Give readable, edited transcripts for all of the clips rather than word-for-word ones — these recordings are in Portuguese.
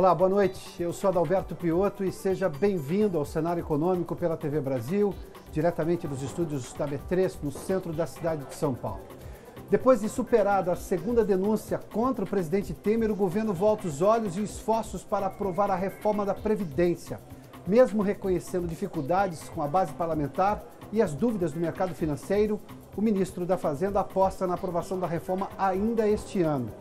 Olá, boa noite. Eu sou Adalberto Piotto e seja bem-vindo ao Cenário Econômico pela TV Brasil, diretamente dos estúdios da B3, no centro da cidade de São Paulo. Depois de superada a segunda denúncia contra o presidente Temer, o governo volta os olhos e esforços para aprovar a reforma da Previdência. Mesmo reconhecendo dificuldades com a base parlamentar e as dúvidas do mercado financeiro, o ministro da Fazenda aposta na aprovação da reforma ainda este ano.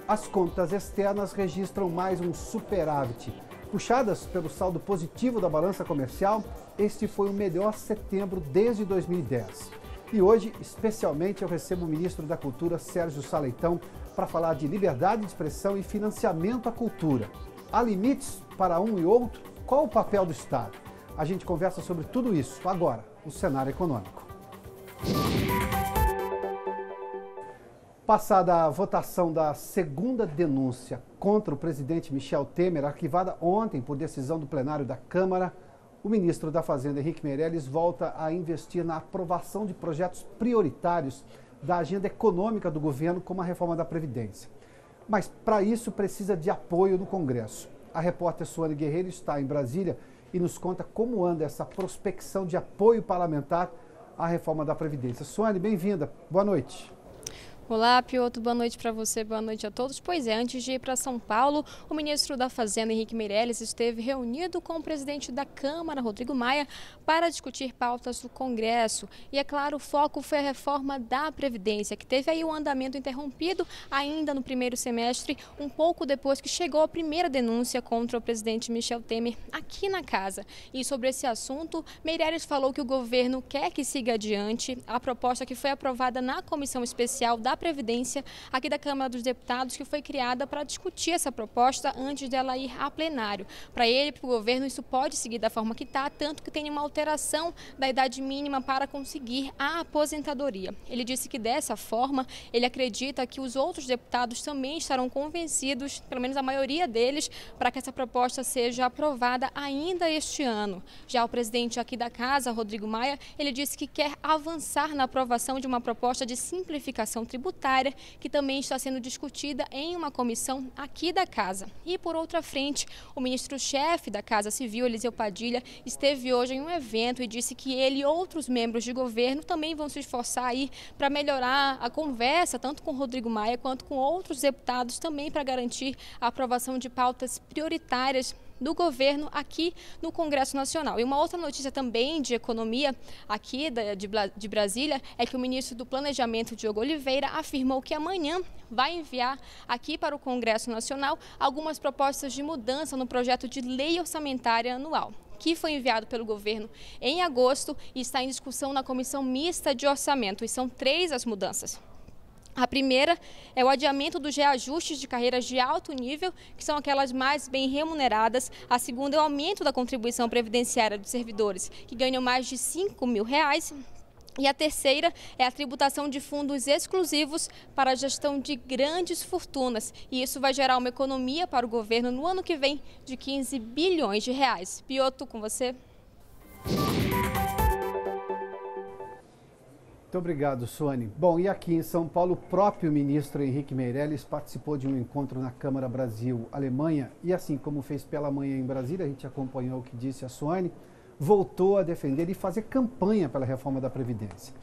As contas externas registram mais um superávit. Puxadas pelo saldo positivo da balança comercial, este foi o melhor setembro desde 2010. E hoje, especialmente, eu recebo o ministro da Cultura, Sérgio Saleitão, para falar de liberdade de expressão e financiamento à cultura. Há limites para um e outro? Qual o papel do Estado? A gente conversa sobre tudo isso agora, no Cenário Econômico. Passada a votação da segunda denúncia contra o presidente Michel Temer, arquivada ontem por decisão do plenário da Câmara, o ministro da Fazenda, Henrique Meirelles, volta a investir na aprovação de projetos prioritários da agenda econômica do governo, como a reforma da Previdência. Mas, para isso, precisa de apoio do Congresso. A repórter Suane Guerreiro está em Brasília e nos conta como anda essa prospecção de apoio parlamentar à reforma da Previdência. Suane, bem-vinda. Boa noite. Olá, Piotto, boa noite para você, boa noite a todos. Pois é, antes de ir para São Paulo, o ministro da Fazenda, Henrique Meirelles, esteve reunido com o presidente da Câmara, Rodrigo Maia, para discutir pautas do Congresso. E, é claro, o foco foi a reforma da Previdência, que teve aí um andamento interrompido ainda no primeiro semestre, um pouco depois que chegou a primeira denúncia contra o presidente Michel Temer aqui na casa. E sobre esse assunto, Meirelles falou que o governo quer que siga adiante a proposta que foi aprovada na Comissão Especial da Previdência aqui da Câmara dos Deputados, que foi criada para discutir essa proposta antes dela ir a plenário. Para ele, para o governo, isso pode seguir da forma que está, tanto que tem uma alteração da idade mínima para conseguir a aposentadoria. Ele disse que dessa forma, ele acredita que os outros deputados também estarão convencidos, pelo menos a maioria deles, para que essa proposta seja aprovada ainda este ano. Já o presidente aqui da casa, Rodrigo Maia, ele disse que quer avançar na aprovação de uma proposta de simplificação tributária, que também está sendo discutida em uma comissão aqui da casa. E, por outra frente, o ministro-chefe da Casa Civil, Eliseu Padilha, esteve hoje em um evento e disse que ele e outros membros de governo também vão se esforçar aí para melhorar a conversa, tanto com Rodrigo Maia quanto com outros deputados, também para garantir a aprovação de pautas prioritárias do governo aqui no Congresso Nacional. E uma outra notícia também de economia aqui de Brasília é que o ministro do Planejamento, Diogo Oliveira, afirmou que amanhã vai enviar aqui para o Congresso Nacional algumas propostas de mudança no projeto de lei orçamentária anual, que foi enviado pelo governo em agosto e está em discussão na Comissão Mista de Orçamento. E são 3 as mudanças. A primeira é o adiamento dos reajustes de carreiras de alto nível, que são aquelas mais bem remuneradas. A segunda é o aumento da contribuição previdenciária dos servidores, que ganham mais de R$5 mil. E a terceira é a tributação de fundos exclusivos para a gestão de grandes fortunas. E isso vai gerar uma economia para o governo no ano que vem de R$15 bilhões. Piotto, com você. Muito obrigado, Suane. Bom, e aqui em São Paulo, o próprio ministro Henrique Meirelles participou de um encontro na Câmara Brasil-Alemanha e, assim como fez pela manhã em Brasília, a gente acompanhou o que disse a Suane, voltou a defender e fazer campanha pela reforma da Previdência.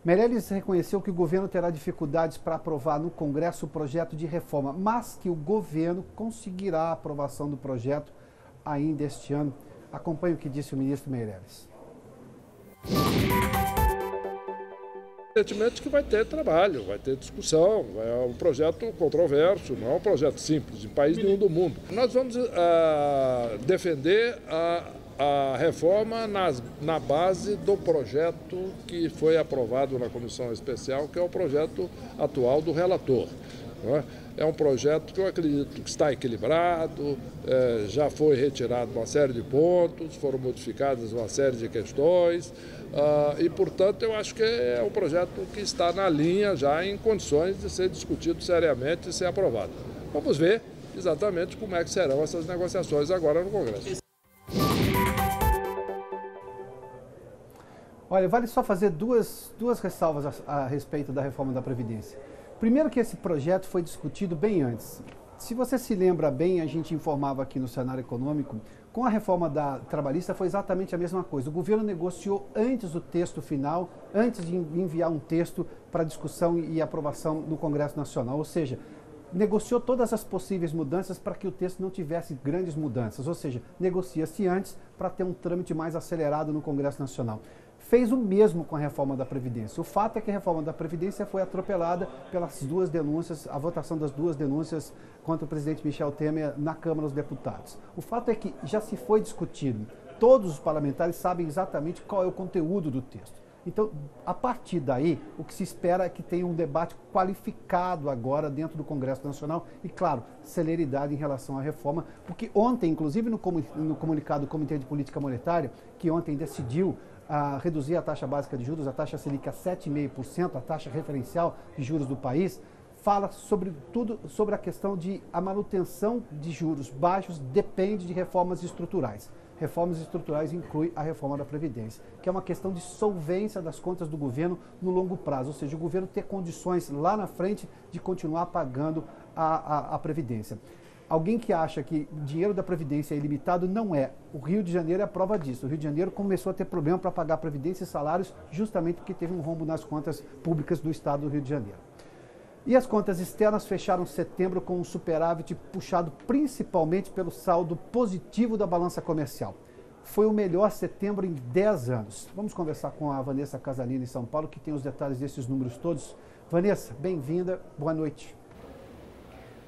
Meirelles reconheceu que o governo terá dificuldades para aprovar no Congresso o projeto de reforma, mas que o governo conseguirá a aprovação do projeto ainda este ano. Acompanhe o que disse o ministro Meirelles. Evidentemente que vai ter trabalho, vai ter discussão, é um projeto controverso, não é um projeto simples, em país nenhum do mundo. Nós vamos defender a reforma na base do projeto que foi aprovado na Comissão Especial, que é o projeto atual do relator. É um projeto que eu acredito que está equilibrado, já foi retirado uma série de pontos, foram modificadas uma série de questões e, portanto, eu acho que é um projeto que está na linha já em condições de ser discutido seriamente e ser aprovado. Vamos ver exatamente como é que serão essas negociações agora no Congresso. Olha, vale só fazer duas ressalvas a respeito da reforma da Previdência. Primeiro que esse projeto foi discutido bem antes. Se você se lembra bem, a gente informava aqui no cenário econômico, com a reforma trabalhista foi exatamente a mesma coisa. O governo negociou antes do texto final, antes de enviar um texto para discussão e aprovação no Congresso Nacional, ou seja, negociou todas as possíveis mudanças para que o texto não tivesse grandes mudanças, ou seja, negocia-se antes para ter um trâmite mais acelerado no Congresso Nacional. Fez o mesmo com a reforma da Previdência. O fato é que a reforma da Previdência foi atropelada pelas duas denúncias, a votação das duas denúncias contra o presidente Michel Temer na Câmara dos Deputados. O fato é que já se foi discutido. Todos os parlamentares sabem exatamente qual é o conteúdo do texto. Então, a partir daí, o que se espera é que tenha um debate qualificado agora dentro do Congresso Nacional e, claro, celeridade em relação à reforma, porque ontem, inclusive no comunicado do Comitê de Política Monetária, que ontem decidiu reduzir a taxa básica de juros, a taxa Selic a 7,5%, a taxa referencial de juros do país, fala sobre a questão de a manutenção de juros baixos depende de reformas estruturais. Reformas estruturais inclui a reforma da Previdência, que é uma questão de solvência das contas do governo no longo prazo, ou seja, o governo ter condições lá na frente de continuar pagando a Previdência. Alguém que acha que dinheiro da Previdência é ilimitado, não é. O Rio de Janeiro é a prova disso. O Rio de Janeiro começou a ter problema para pagar Previdência e salários justamente porque teve um rombo nas contas públicas do estado do Rio de Janeiro. E as contas externas fecharam setembro com um superávit puxado principalmente pelo saldo positivo da balança comercial. Foi o melhor setembro em 10 anos. Vamos conversar com a Vanessa Casalini em São Paulo, que tem os detalhes desses números todos. Vanessa, bem-vinda, boa noite.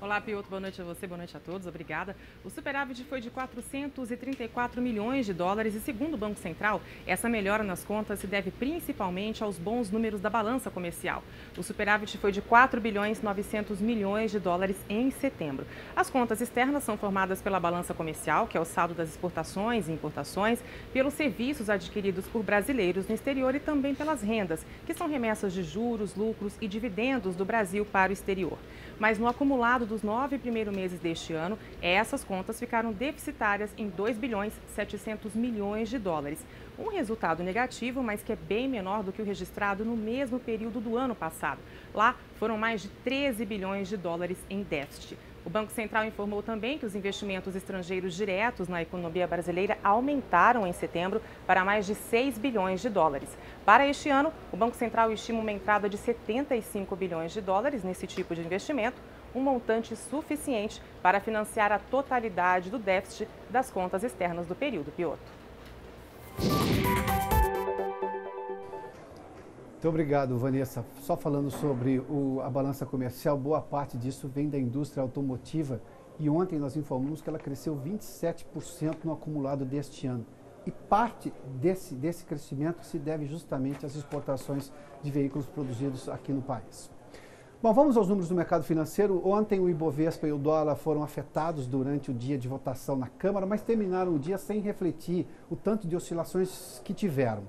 Olá, Piotr, boa noite a você, boa noite a todos, obrigada. O superávit foi de 434 milhões de dólares e, segundo o Banco Central, essa melhora nas contas se deve principalmente aos bons números da balança comercial. O superávit foi de 4 bilhões 900 milhões de dólares em setembro. As contas externas são formadas pela balança comercial, que é o saldo das exportações e importações, pelos serviços adquiridos por brasileiros no exterior e também pelas rendas, que são remessas de juros, lucros e dividendos do Brasil para o exterior. Mas no acumulado dos 9 primeiros meses deste ano, essas contas ficaram deficitárias em 2 bilhões 700 milhões de dólares. Um resultado negativo, mas que é bem menor do que o registrado no mesmo período do ano passado. Lá foram mais de 13 bilhões de dólares em déficit. O Banco Central informou também que os investimentos estrangeiros diretos na economia brasileira aumentaram em setembro para mais de 6 bilhões de dólares. Para este ano, o Banco Central estima uma entrada de 75 bilhões de dólares nesse tipo de investimento, um montante suficiente para financiar a totalidade do déficit das contas externas do período, Piotr. Muito obrigado, Vanessa. Só falando sobre a balança comercial, boa parte disso vem da indústria automotiva e ontem nós informamos que ela cresceu 27% no acumulado deste ano. E parte desse crescimento se deve justamente às exportações de veículos produzidos aqui no país. Bom, vamos aos números do mercado financeiro. Ontem o Ibovespa e o dólar foram afetados durante o dia de votação na Câmara, mas terminaram o dia sem refletir o tanto de oscilações que tiveram.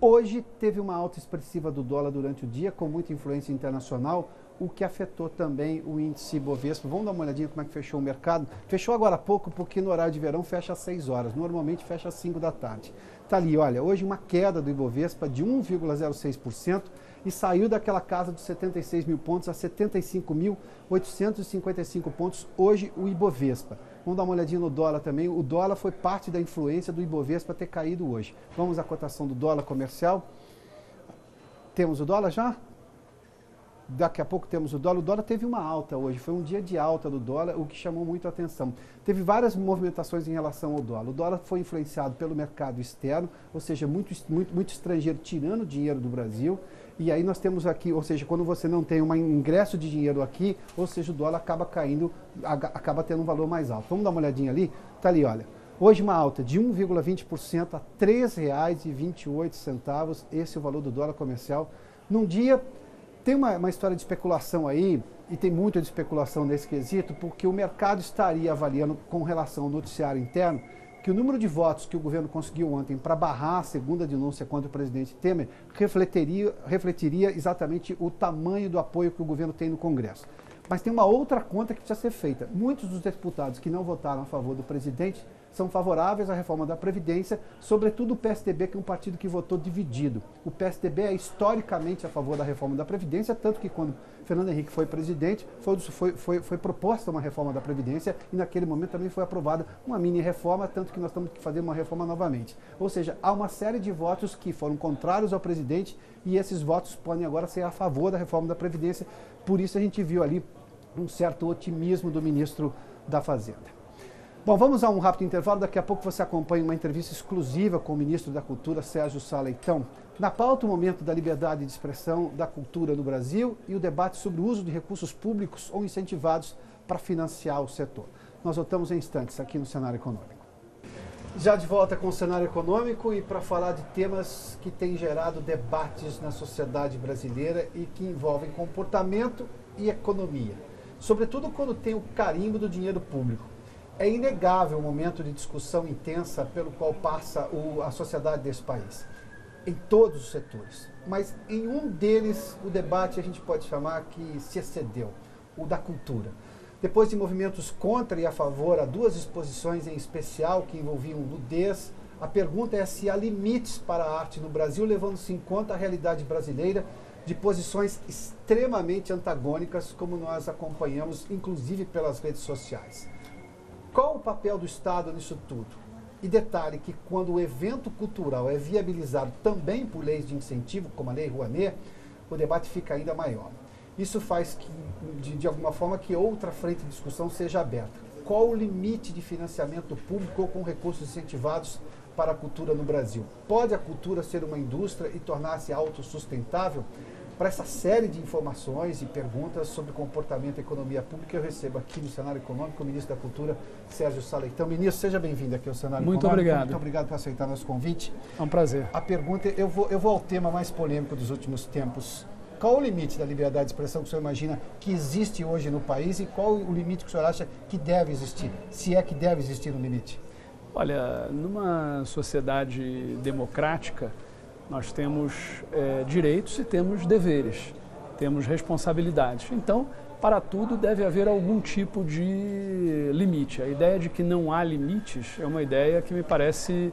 Hoje teve uma alta expressiva do dólar durante o dia, com muita influência internacional, o que afetou também o índice Ibovespa. Vamos dar uma olhadinha como é que fechou o mercado. Fechou agora há pouco, porque no horário de verão fecha às 6 horas, normalmente fecha às 5 da tarde. Está ali, olha, hoje uma queda do Ibovespa de 1,06% e saiu daquela casa dos 76 mil pontos a 75.855 pontos hoje o Ibovespa. Vamos dar uma olhadinha no dólar também. O dólar foi parte da influência do Ibovespa ter caído hoje. Vamos à cotação do dólar comercial. Temos o dólar já? Daqui a pouco temos o dólar. O dólar teve uma alta hoje, foi um dia de alta do dólar, o que chamou muito a atenção. Teve várias movimentações em relação ao dólar. O dólar foi influenciado pelo mercado externo, ou seja, muito estrangeiro tirando dinheiro do Brasil. E aí nós temos aqui, ou seja, quando você não tem um ingresso de dinheiro aqui, ou seja, o dólar acaba caindo, acaba tendo um valor mais alto. Vamos dar uma olhadinha ali? Está ali, olha. Hoje uma alta de 1,20% a R$ 3,28. Esse é o valor do dólar comercial. Num dia, tem uma história de especulação aí, e tem muita de especulação nesse quesito, porque o mercado estaria avaliando, com relação ao noticiário interno, que o número de votos que o governo conseguiu ontem para barrar a segunda denúncia contra o presidente Temer refletiria exatamente o tamanho do apoio que o governo tem no Congresso. Mas tem uma outra conta que precisa ser feita. Muitos dos deputados que não votaram a favor do presidente são favoráveis à reforma da Previdência, sobretudo o PSDB, que é um partido que votou dividido. O PSDB é historicamente a favor da reforma da Previdência, tanto que quando Fernando Henrique foi presidente, foi proposta uma reforma da Previdência e naquele momento também foi aprovada uma mini-reforma, tanto que nós estamos que fazer uma reforma novamente. Ou seja, há uma série de votos que foram contrários ao presidente e esses votos podem agora ser a favor da reforma da Previdência. Por isso a gente viu ali um certo otimismo do ministro da Fazenda. Bom, vamos a um rápido intervalo. Daqui a pouco você acompanha uma entrevista exclusiva com o ministro da Cultura, Sérgio Sá Leitão. Na pauta, o momento da liberdade de expressão da cultura no Brasil e o debate sobre o uso de recursos públicos ou incentivados para financiar o setor. Nós voltamos em instantes aqui no Cenário Econômico. Já de volta com o Cenário Econômico e para falar de temas que têm gerado debates na sociedade brasileira e que envolvem comportamento e economia. Sobretudo quando tem o carimbo do dinheiro público. É inegável o momento de discussão intensa pelo qual passa a sociedade desse país, em todos os setores. Mas em um deles, o debate a gente pode chamar que se excedeu, o da cultura. Depois de movimentos contra e a favor a duas exposições em especial que envolviam nudez, a pergunta é se há limites para a arte no Brasil, levando-se em conta a realidade brasileira de posições extremamente antagônicas, como nós acompanhamos, inclusive pelas redes sociais. Qual o papel do Estado nisso tudo? E detalhe que quando o evento cultural é viabilizado também por leis de incentivo, como a Lei Rouanet, o debate fica ainda maior. Isso faz de alguma forma que outra frente de discussão seja aberta. Qual o limite de financiamento público ou com recursos incentivados para a cultura no Brasil? Pode a cultura ser uma indústria e tornar-se autossustentável? Para essa série de informações e perguntas sobre comportamento e economia pública, eu recebo aqui no Cenário Econômico o ministro da Cultura, Sérgio Sá Leitão. Ministro, seja bem-vindo aqui ao Cenário Econômico. Muito obrigado. Muito obrigado por aceitar nosso convite. É um prazer. A pergunta, eu vou ao tema mais polêmico dos últimos tempos. Qual o limite da liberdade de expressão que o senhor imagina que existe hoje no país e qual o limite que o senhor acha que deve existir? Se é que deve existir um limite? Olha, numa sociedade democrática, nós temos direitos e temos deveres, temos responsabilidades. Então, para tudo deve haver algum tipo de limite. A ideia de que não há limites é uma ideia que me parece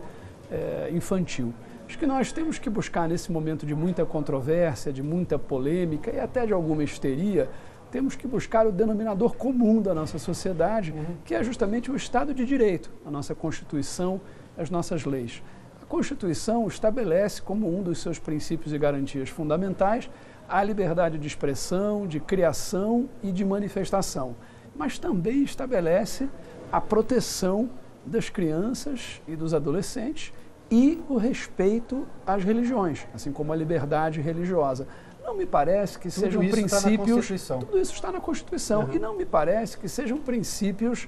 infantil. Acho que nós temos que buscar, nesse momento de muita controvérsia, de muita polêmica e até de alguma histeria, temos que buscar o denominador comum da nossa sociedade, que é justamente o Estado de Direito, a nossa Constituição, as nossas leis. A Constituição estabelece como um dos seus princípios e garantias fundamentais a liberdade de expressão, de criação e de manifestação, mas também estabelece a proteção das crianças e dos adolescentes e o respeito às religiões, assim como a liberdade religiosa. Não me parece que sejam princípios... Tudo isso está na Constituição. E não me parece que sejam princípios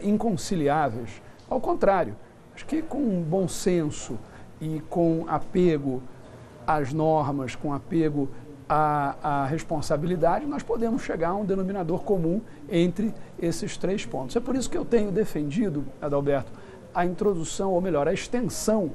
inconciliáveis. Ao contrário, acho que com bom senso e com apego às normas, com apego à responsabilidade, nós podemos chegar a um denominador comum entre esses três pontos. É por isso que eu tenho defendido, Adalberto, a introdução, ou melhor, a extensão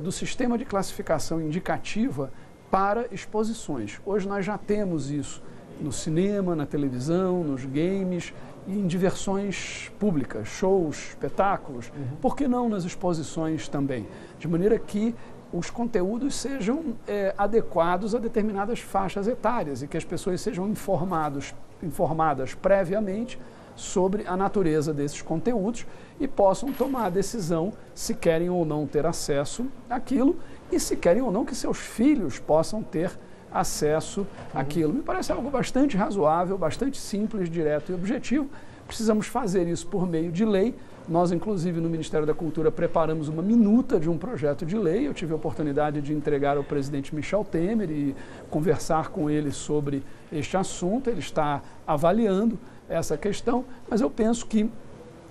do sistema de classificação indicativa para exposições. Hoje nós já temos isso no cinema, na televisão, nos games e em diversões públicas, shows, espetáculos. Por que não nas exposições também? De maneira que os conteúdos sejam adequados a determinadas faixas etárias e que as pessoas sejam informadas previamente sobre a natureza desses conteúdos e possam tomar a decisão se querem ou não ter acesso àquilo e se querem ou não que seus filhos possam ter acesso àquilo. Me parece algo bastante razoável, bastante simples, direto e objetivo. Precisamos fazer isso por meio de lei. Nós, inclusive, no Ministério da Cultura, preparamos uma minuta de um projeto de lei. Eu tive a oportunidade de entregar ao presidente Michel Temer e conversar com ele sobre este assunto. Ele está avaliando essa questão, mas eu penso que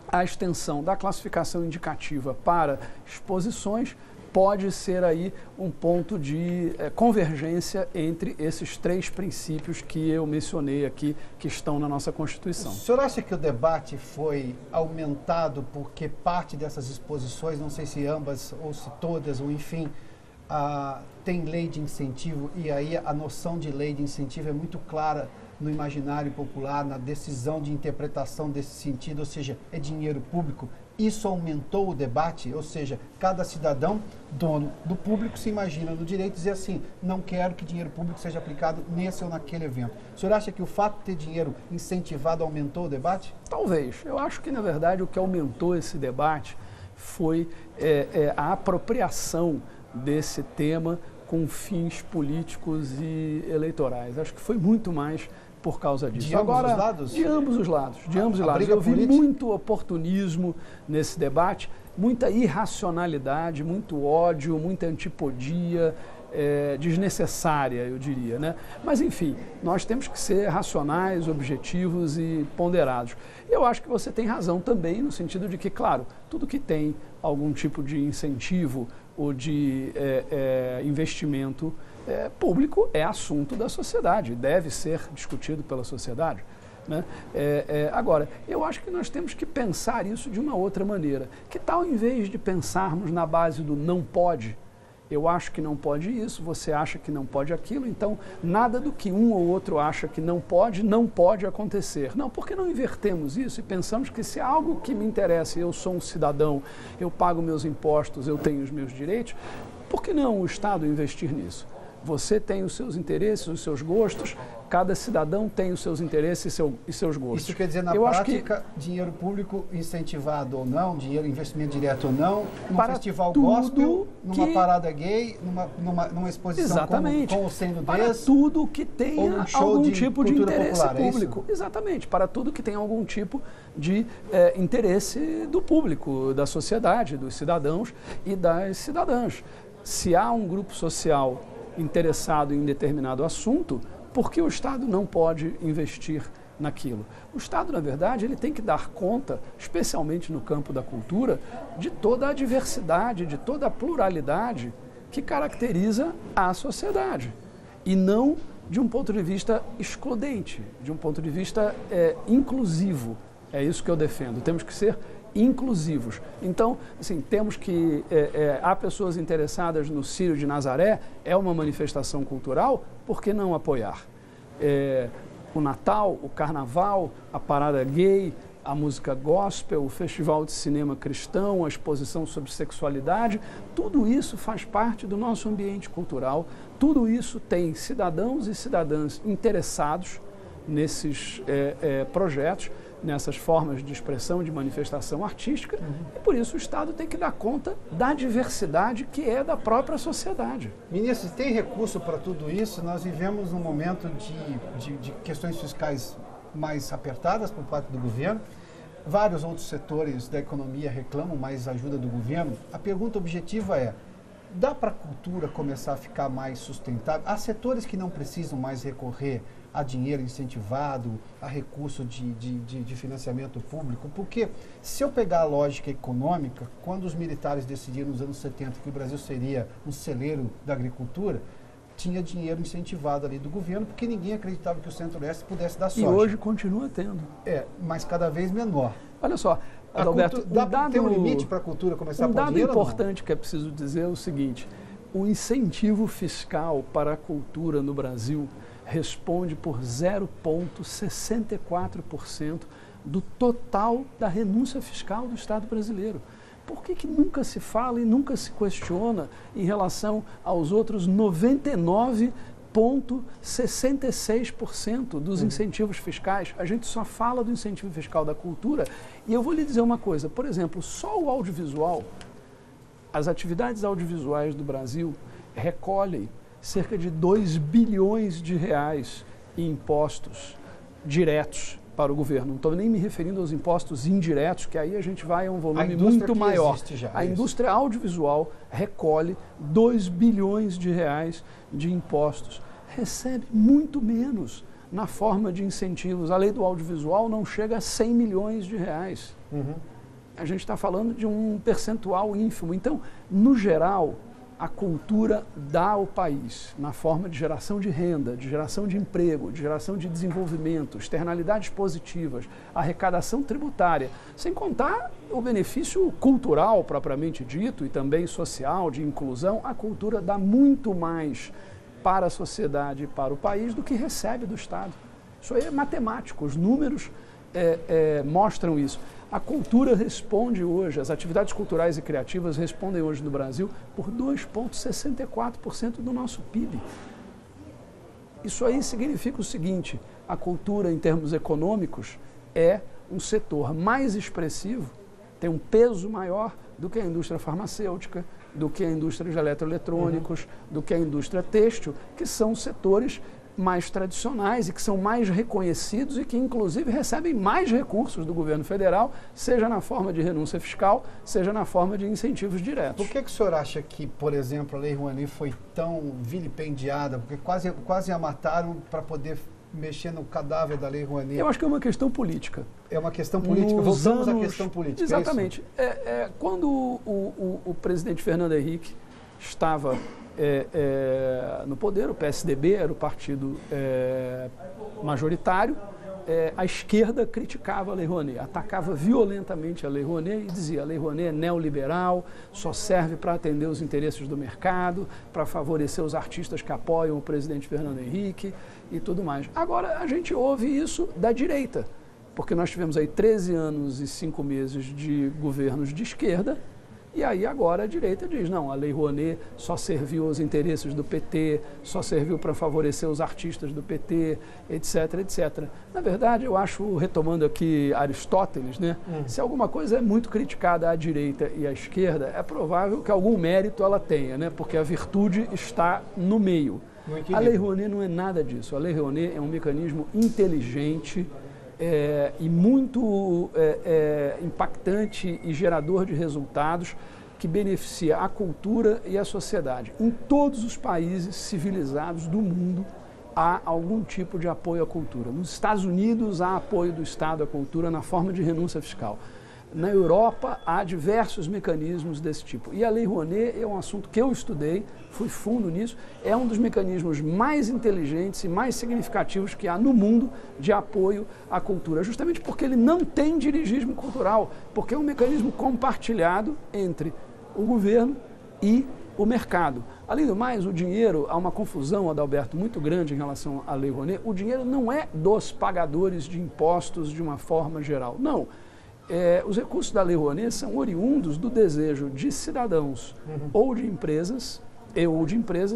a extensão da classificação indicativa para exposições pode ser aí um ponto de convergência entre esses três princípios que eu mencionei aqui, que estão na nossa Constituição. O senhor acha que o debate foi aumentado porque parte dessas exposições, não sei se ambas ou se todas, ou enfim, tem lei de incentivo e aí a noção de lei de incentivo é muito clara no imaginário popular, na decisão de interpretação desse sentido, ou seja, é dinheiro público? Isso aumentou o debate, ou seja, cada cidadão, dono do público, se imagina no direito de dizer assim, não quero que dinheiro público seja aplicado nesse ou naquele evento. O senhor acha que o fato de ter dinheiro incentivado aumentou o debate? Talvez. Eu acho que, na verdade, o que aumentou esse debate foi a apropriação desse tema com fins políticos e eleitorais. Acho que foi muito mais por causa disso. De ambos os lados? De ambos os lados. De ambos os lados. Eu vi muito oportunismo nesse debate, muita irracionalidade, muito ódio, muita antipodia, desnecessária, eu diria, né? Mas, enfim, nós temos que ser racionais, objetivos e ponderados. Eu acho que você tem razão também no sentido de que, claro, tudo que tem algum tipo de incentivo ou de investimento público é assunto da sociedade, deve ser discutido pela sociedade, né? Agora, eu acho que nós temos que pensar isso de uma outra maneira. Que tal, em vez de pensarmos na base do não pode, eu acho que não pode isso, você acha que não pode aquilo, então nada do que um ou outro acha que não pode acontecer. Não, por que não invertemos isso e pensamos que se é algo que me interessa, eu sou um cidadão, eu pago meus impostos, eu tenho os meus direitos, por que não o Estado investir nisso? Você tem os seus interesses, os seus gostos, cada cidadão tem os seus interesses e seus gostos. Isso quer dizer, na prática, dinheiro público incentivado ou não, dinheiro, investimento direto ou não, num festival gospel, numa parada gay, numa exposição com ou sem nudez. Para tudo que tenha algum tipo de interesse popular, público. Exatamente, para tudo que tenha algum tipo de interesse do público, da sociedade, dos cidadãos e das cidadãs. Se há um grupo social interessado em determinado assunto, por que o Estado não pode investir naquilo? O Estado, na verdade, ele tem que dar conta, especialmente no campo da cultura, de toda a diversidade, de toda a pluralidade que caracteriza a sociedade. E não de um ponto de vista excludente, de um ponto de vista inclusivo. É isso que eu defendo. Temos que ser inclusivos. Então, assim, temos que... há pessoas interessadas no Círio de Nazaré, é uma manifestação cultural, por que não apoiar? O Natal, o Carnaval, a parada gay, a música gospel, o Festival de Cinema Cristão, a exposição sobre sexualidade, tudo isso faz parte do nosso ambiente cultural, tudo isso tem cidadãos e cidadãs interessados nesses projetos, nessas formas de expressão, de manifestação artística, e por isso o Estado tem que dar conta da diversidade que é da própria sociedade. Ministro, tem recurso para tudo isso? Nós vivemos um momento de questões fiscais mais apertadas por parte do governo. Vários outros setores da economia reclamam mais ajuda do governo. A pergunta objetiva é, dá para a cultura começar a ficar mais sustentável? Há setores que não precisam mais recorrer a dinheiro incentivado, a recurso de financiamento público, porque se eu pegar a lógica econômica, quando os militares decidiram nos anos 70 que o Brasil seria um celeiro da agricultura, tinha dinheiro incentivado ali do governo, porque ninguém acreditava que o Centro-Oeste pudesse dar soja. E hoje continua tendo. Mas cada vez menor. Olha só, Adalberto, tem um limite para a cultura começar a pôr dinheiro? Um dado importante que é preciso dizer é o seguinte, o incentivo fiscal para a cultura no Brasil responde por 0,64% do total da renúncia fiscal do Estado brasileiro. Por que nunca se fala e nunca se questiona em relação aos outros 99,66% dos incentivos fiscais? A gente só fala do incentivo fiscal da cultura e eu vou lhe dizer uma coisa, por exemplo, só o audiovisual, as atividades audiovisuais do Brasil recolhem cerca de 2 bilhões de reais em impostos diretos para o governo. Não estou nem me referindo aos impostos indiretos, que aí a gente vai a um volume muito maior. A indústria audiovisual recolhe 2 bilhões de reais de impostos. Recebe muito menos na forma de incentivos. A lei do audiovisual não chega a 100 milhões de reais. A gente está falando de um percentual ínfimo. Então, no geral, a cultura dá ao país, na forma de geração de renda, de geração de emprego, de geração de desenvolvimento, externalidades positivas, arrecadação tributária, sem contar o benefício cultural propriamente dito e também social, de inclusão, a cultura dá muito mais para a sociedade e para o país do que recebe do Estado. Isso aí é matemático, os números mostram isso. A cultura responde hoje, as atividades culturais e criativas respondem hoje no Brasil por 2,64% do nosso PIB. Isso aí significa o seguinte, a cultura em termos econômicos é um setor mais expressivo, tem um peso maior do que a indústria farmacêutica, do que a indústria de eletroeletrônicos, do que a indústria têxtil, que são setores mais tradicionais e que são mais reconhecidos e que, inclusive, recebem mais recursos do governo federal, seja na forma de renúncia fiscal, seja na forma de incentivos diretos. Por que o senhor acha que, por exemplo, a Lei Rouanet foi tão vilipendiada? Porque quase a mataram para poder mexer no cadáver da Lei Rouanet. Eu acho que é uma questão política. É uma questão política. Voltamos à questão política. Exatamente. Quando o presidente Fernando Henrique estava no poder, o PSDB era o partido majoritário, a esquerda criticava a Lei Rouanet, atacava violentamente a Lei Rouanet e dizia: a Lei Rouanet é neoliberal, só serve para atender os interesses do mercado, para favorecer os artistas que apoiam o presidente Fernando Henrique e tudo mais. Agora, a gente ouve isso da direita, porque nós tivemos aí 13 anos e 5 meses de governos de esquerda. E aí agora a direita diz, não, a Lei Rouanet só serviu aos interesses do PT, só serviu para favorecer os artistas do PT, etc, etc. Na verdade, eu acho, retomando aqui Aristóteles, né, se alguma coisa é muito criticada à direita e à esquerda, é provável que algum mérito ela tenha, né, porque a virtude está no meio. A Lei Rouanet não é nada disso. A Lei Rouanet é um mecanismo inteligente, e muito impactante e gerador de resultados que beneficia a cultura e a sociedade. Em todos os países civilizados do mundo há algum tipo de apoio à cultura. Nos Estados Unidos há apoio do Estado à cultura na forma de renúncia fiscal. Na Europa há diversos mecanismos desse tipo. E a Lei Rouanet é um assunto que eu estudei, fui fundo nisso, é um dos mecanismos mais inteligentes e mais significativos que há no mundo de apoio à cultura, justamente porque ele não tem dirigismo cultural, porque é um mecanismo compartilhado entre o governo e o mercado. Além do mais, o dinheiro, há uma confusão, Adalberto, muito grande em relação à Lei Rouanet, o dinheiro não é dos pagadores de impostos de uma forma geral, não. Os recursos da Lei Rouanet são oriundos do desejo de cidadãos ou de empresas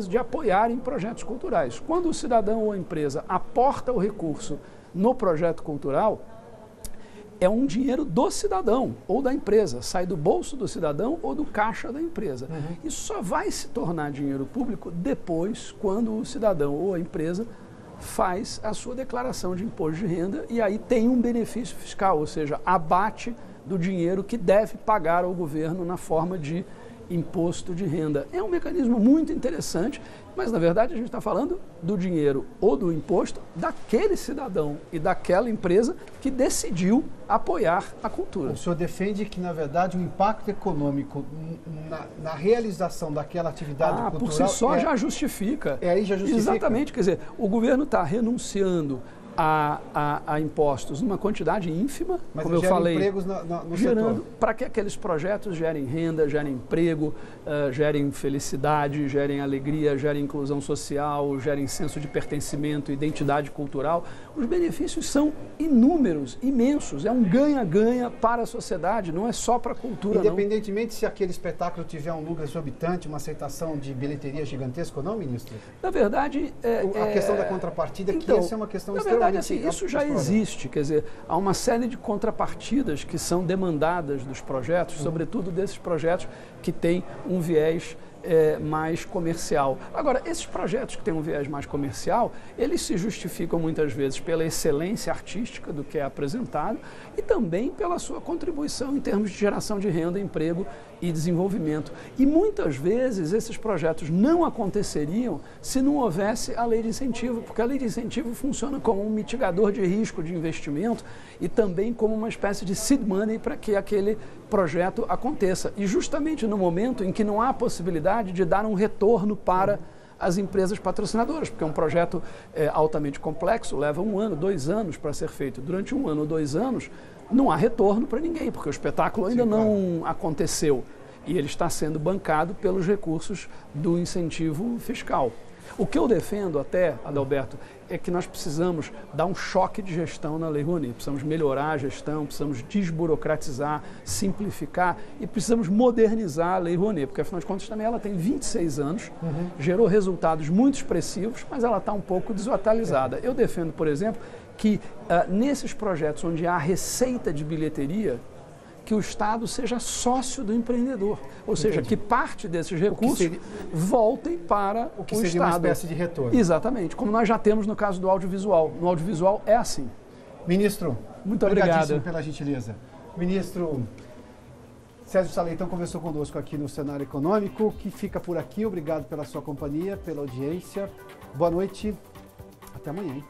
de apoiarem projetos culturais. Quando o cidadão ou a empresa aporta o recurso no projeto cultural, é um dinheiro do cidadão ou da empresa, sai do bolso do cidadão ou do caixa da empresa. Isso só vai se tornar dinheiro público depois, quando o cidadão ou a empresa faz a sua declaração de imposto de renda e aí tem um benefício fiscal, ou seja, abate do dinheiro que deve pagar ao governo na forma de imposto de renda. É um mecanismo muito interessante, mas na verdade a gente está falando do dinheiro ou do imposto daquele cidadão e daquela empresa que decidiu apoiar a cultura. O senhor defende que, na verdade, o impacto econômico na realização daquela atividade cultural... por si só já justifica. Aí já justifica. Exatamente, quer dizer, o governo está renunciando a impostos numa quantidade ínfima, mas como eu falei, empregos no gerando para que aqueles projetos gerem renda, gerem emprego, gerem felicidade, gerem alegria, gerem inclusão social, gerem senso de pertencimento, identidade cultural. Os benefícios são inúmeros, imensos, é um ganha-ganha para a sociedade, não é só para a cultura. Independentemente se aquele espetáculo tiver um lucro exorbitante, uma aceitação de bilheteria gigantesca ou não, ministro? Na verdade... a questão da contrapartida, então, que essa é uma questão extremamente... Assim, isso já existe, quer dizer, há uma série de contrapartidas que são demandadas dos projetos, sobretudo desses projetos que têm um viés mais comercial. Agora, esses projetos que têm um viés mais comercial, eles se justificam muitas vezes pela excelência artística do que é apresentado e também pela sua contribuição em termos de geração de renda, emprego e desenvolvimento. E muitas vezes esses projetos não aconteceriam se não houvesse a lei de incentivo, porque a lei de incentivo funciona como um mitigador de risco de investimento e também como uma espécie de seed money para que aquele projeto aconteça. E justamente no momento em que não há possibilidade de dar um retorno para as empresas patrocinadoras, porque é um projeto altamente complexo, leva 1 ano, 2 anos para ser feito. Durante 1 ano ou 2 anos, não há retorno para ninguém, porque o espetáculo ainda não aconteceu e ele está sendo bancado pelos recursos do incentivo fiscal. O que eu defendo até, Adalberto, é que nós precisamos dar um choque de gestão na Lei Rouanet. Precisamos melhorar a gestão, precisamos desburocratizar, simplificar e precisamos modernizar a Lei Rouanet, porque afinal de contas também ela tem 26 anos, gerou resultados muito expressivos, mas ela está um pouco desatualizada. Eu defendo, por exemplo, que nesses projetos onde há receita de bilheteria, que o Estado seja sócio do empreendedor, ou seja, que parte desses recursos voltem para o que seria Estado. Uma espécie de retorno. Exatamente, como nós já temos no caso do audiovisual. No audiovisual é assim. Ministro, muito obrigado pela gentileza. Ministro Sérgio Saleitão conversou conosco aqui no Cenário Econômico, que fica por aqui. Obrigado pela sua companhia, pela audiência. Boa noite. Até amanhã, hein?